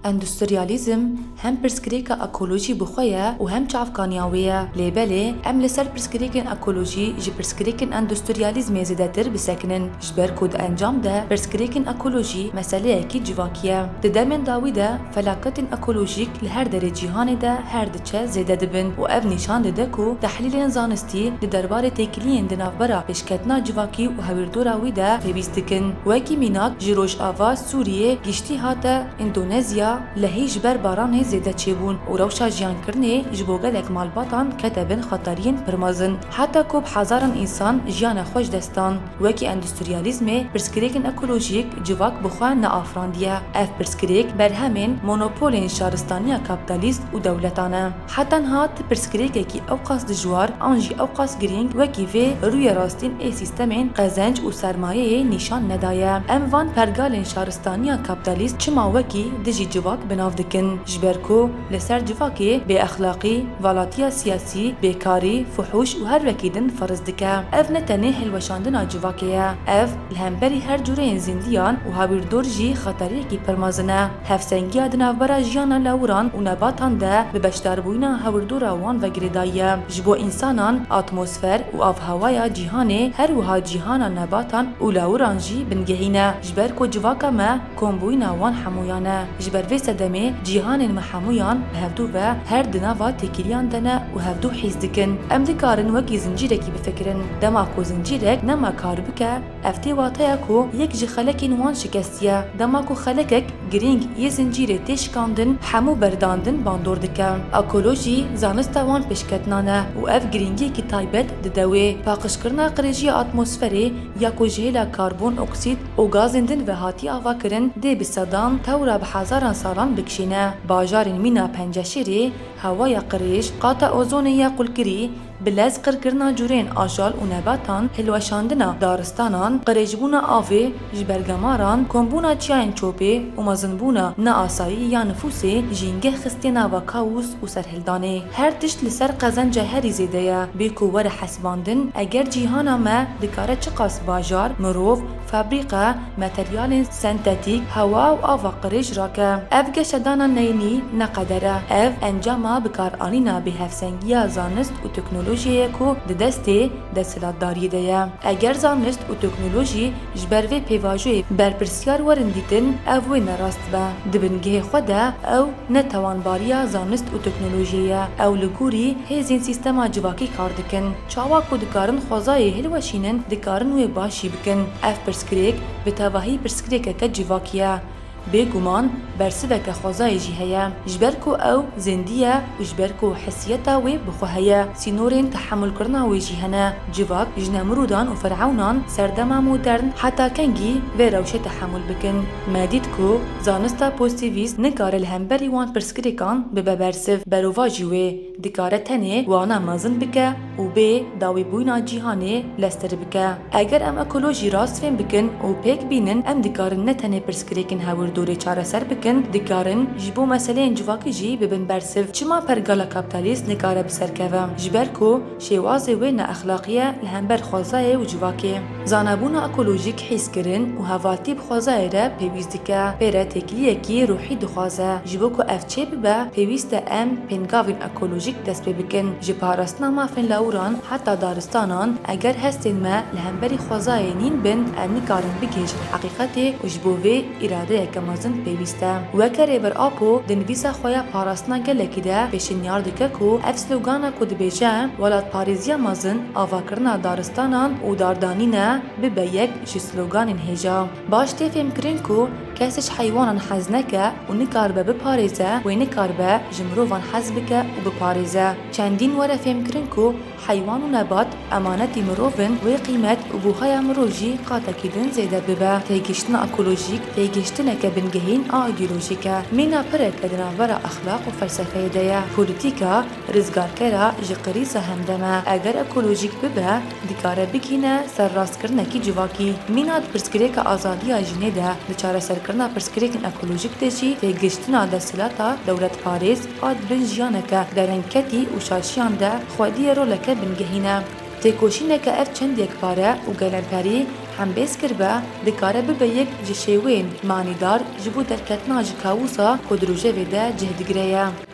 اندستریالیزم هم پرسکریک اکولوژی بخویه و هم چافکانیاویه لیبله ام لسر پرسکریکن اکولوژی جی پرسکریکن اندستریالیزم زیده تر بسکنن جبر کود انجام ده پرسکریکن اکولوژی مسئله اکی جواکیه ده درمن داوی ده فلاکت اکولوژیک لهر در جیهان ده هر دچه زیده دبن و اف نشان ده کو تحلیل زانستی ده دربار تکلین ده نافبرا پشکتنا جواکی و هویردوراوی ده پیوستکن وکی میناک جروش آوا سوریه گشتی هاته اندونزیا لهیج بر باران زیده چیبون و روشا جیان کرنه جبوگلک مالباتان کتبن خطرین پرمازن حتی کوب هزاران انسان جیان خوش دستان وکی اندستریالیزم پرسکریکن اکولوژیک جواک بخوان نافراندیه اف پرسکریک برهمین مونوپولین شارستانیا کابیتالیست و دولتانه حتی هات پرسکریک کی اوقاس دجوار انجی اوقاس گرینگ وکی وی روی راستین ای سیستمین قزنج و سرمایه نشان ندایه ام وان پرگالین شارستانیا کابیتالیست چما وکی دجی جواک بناف دکن جبرکو لسر جواکی بی اخلاقی والاتیا سیاسی بیکاری فحوش و هر وکیدن فرض دکه اف نتنه هلوشاندنا جواکیه اف لهمبری هر جوره زندیان و هاویر دور جی خطری کی پرمازنه هفسنگی ادنا برا جیانا لوران و نباتان ده به بشتر بوینا هاویر دور وان و گریدایه جبو انسانان اتمسفر و آف هوایا جیهانه هر وها جیهانا نباتان و لوران جی بنگهینه جبر کو جواکا ما کومبوینا وان حمویانه جبر وی سدمه جیهان محمویان بهفتو و هر دناوا تکیلیان دنه و هفتو حیز دکن ام دکارن وکی زنجیرکی بفکرن دما کو زنجیرک نما کار بکه افتی واتیا کو یک جی خلکی نوان شکستیه دما کو خلکک گرینگ یه زنجیره تشکاندن حمو برداندن باندور دکه اکولوژی زانستا وان پشکتنانه و اف گرینگی کی تایبت ددوی پاقشکرنا قریجی اتمسفری یا کو جهیلا کربون اکسید و گازندن و هاتی آوا کرن دی بصدان تورا بهزاران سالان بکشینه باجارین مینا پنجشیری هوای قریش قاطع اوزون یا قلکری بلاز قرکرنا جورین آجال و نباتان هلوشاندنا دارستانان قریجبونا آوی جبرگماران کمبونا چیان چوپی و مزنبونا نا آسایی یا نفوسی جینگه خستینا و کاوس و سرهلدانه هر تشت لسر قزن جهری زیده بیکو ور حسباندن اگر جیهانا ما دکاره چقاس باجار مروف فابریقه متریال سنتتیک هوا و آوا قریج راکه اف گشدانا نینی نقدره اف انجاما بکار آنینا به هفسنگیا زانست و تکنولوژی کو دسته دستلاتداری ده اگر زانست و تکنولوژی جبروی پیواژوی برپرسیار ورندیتن او نراست با دبنگه خدا او نتوانباریا زانست و تکنولوژی او لگوری هزین سیستما جواکی کار دکن چاوا کو دکارن خوازای هلوشینن دکارن و باشی بکن اف پرسکریک به تواهی پرسکریک که جواکیه بگمان برسبك خوازای جی هيا جبركو او زندية وجبركو حسيتا وي بخو هيا سينورين تحمل كرنا ويجي هنا جواك جنا مرودان وفرعونان سردما مودرن حتى كنجي بروشة تحمل بكن ماديتكو زانستا بوستيفيز نكار الهمبري وان برسكريكان ببرسف بروفاجي وي دكارة تاني وانا مازن بكا وبي داوي بوينا جيهاني لستر بكا اگر ام اكولوجي راست فين بكن و بيك بينن ام دكارن نتاني برسكريكن هاور دوری چاره سر بکن دکارن جبو مسئله جواکی جی ببن برسف چما پرگالا کابیتالیست نکاره بسر کوه جبر کو شیوازه و نه اخلاقیه لهمبر خوازای و جواکی زانبونا اکولوژیک حس کرن و هواتی بخوازای را پیویز دکه پیره تکلیه کی روحی دخوازه جبو کو افچه ببا پیویست ام پنگاوین اکولوژیک دست بکن جپارستنا ما فن لاوران حتی دارستانان اگر هستین ما لهمبری خوازای نین بن ام نکارن بگیج حقیقتی و جبوه اراده مازن پیوسته وکره بر آپو دنویسا خویا پاراستنا گلکی ده پیشنیار دکه کو اف سلوگانا کو دبیجه ولات پاریزیا مازن آواکرنا دارستانان و داردانینه ببیک جی سلوگان هجا باش تفهم کرن کو کسش حیوانان حزنکه و نکار به بپاریزه و نکار به جمروفان حزبکه و بپاریزه چندین وره فهم کرن کو حیوان و نبات امانتی مروفن و قیمت و بوهای مروجی قاتکیدن زیده ببه تیگشتن اکولوژیک تیگشتن که بنگهین ایدئولوژیکه مینا پرک ادنا برا اخلاق و فلسفه دیا پولیتیکا رزگارکرا جقریزه همدمه اگر اکولوژیک ببه دیکاره بگینه سر راست کرنه کی جواکی مینا پرسکریک آزادی جنه ده بچاره سر کرنا پرسکریک اکولوژیک دجی تیگشتنا دستلاتا دولت پاریس آد بنجیانه که درنکتی و شاشیان ده خودی رو لکه بنگهینه تکوشینه که اف چند یک پاره و گلنپری em bês kiribe dikare bibe yek ji şêwên manîdar ji bo derketina ji kawûsa ku di rojevê de cih digire ye.